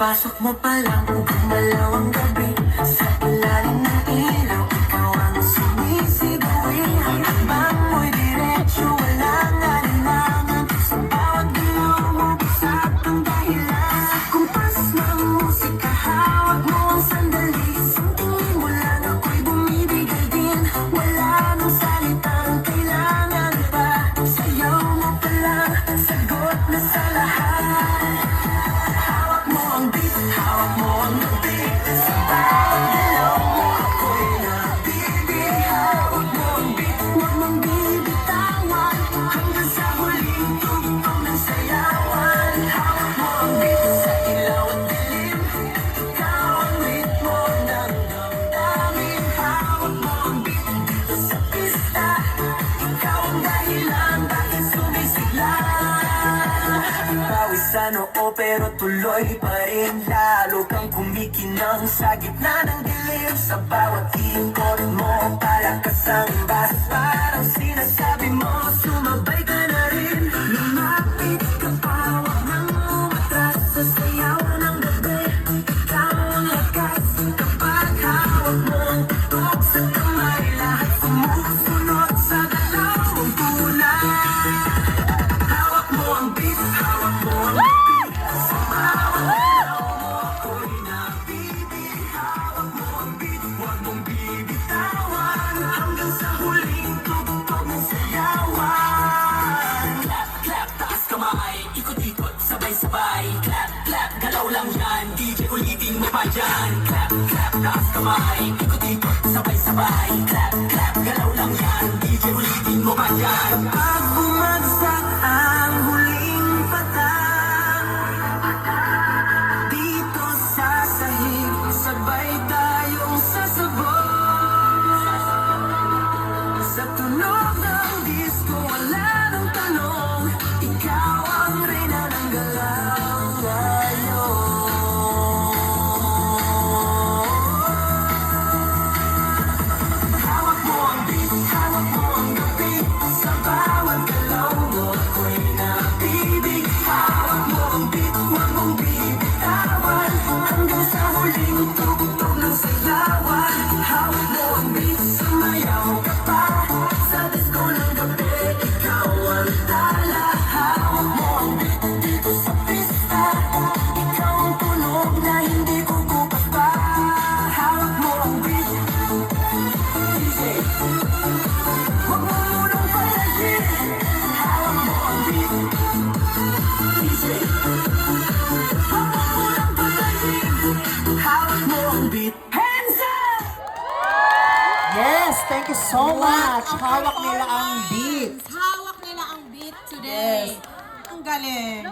Pagpasok mo pa lang, gumalaw ang gabi. Sa ilalim ng ilaw, ikaw ang sumisibawin. Habang mo'y diretsyo, walang alinlangan. Sa bawat galaw mo, busap ang dahilan. Sa kumpas ng musika, hawak mo ang sandali. Sa tingin mo lang ako'y bumibigay din. Wala nang salitang kailangan pa. Sayaw mo pa lang, sagot na sa lahat. Hawak mo ang beat, hawak mo ang beat. Sa bawat galaw mo, ako'y nabibig. Hawak mo ang beat, huwag mong bibitawan. Hanggang sa huling tugtog ng sayawan. Hawak mo ang beat, sa ilaw at dilim. Ikaw ang ritmo ng damdamin. Hawak mo ang beat, dito sa pista. Ikaw ang dahilan, bakit sumisigla. Pawis sa noo pero tuloy pa rin. Lalo kang kumikinang sa gitna ng dilim. Sa bawat ikot mo, para kasang bas. Parang sinasabi mo, sumabay ka na rin. Lumapit ka pa, huwag nang umatras. Sa sayaw ng gabi, ikaw ang lakas. Kapag hawak mo ang tutok sa kamay, lahat sumusunod sa galaw mong tunay. Hawak mo ang beat, hawak mo ang beat. Sa bawat galaw mo, ako'y nabibig. Hawak mo ang beat, huwag mong bibitawan. Hanggang sa huling tugtog ng sayawan. Clap, clap, taas kamay, ikot-ikot, sabay-sabay. Clap, clap, galaw lang yan, DJ ulitin mo pa yan. Clap, clap, taas kamay, ikot-ikot, sabay-sabay. Clap, clap, galaw lang yan, DJ ulitin mo pa yan. Pag bumagsak ang huling patang, dito sa sahig, sabay tayong sasabog. Sa tunog ng disco, wala nang tanong. Ikaw ang reyna ng galaw ngayon. Hawak mo ang beat, hawak mo ang gabi. Sa bawat galaw mo, ako'y nabibig. Hawak mo ang beat, huwag mong bibitawan. Hanggang sa huling tugtog ng sayawan. Hawak mo ang beat, sumayaw ka pa. Sa disco ng gabi, ikaw ang tala. Hawak mo ang beat, dito sa pista. Ikaw ang tunog na hindi kukupas pa. Hawak mo ang beat, DJ. Huwag mo munang patayin. Hawak mo ang beat, DJ. Huwag mo munang patayin. Hawak mo ang beat. Hands up! Yes, thank you so much. Hawak nila ang beat. Hawak nila ang beat today. Yes. Ang galing.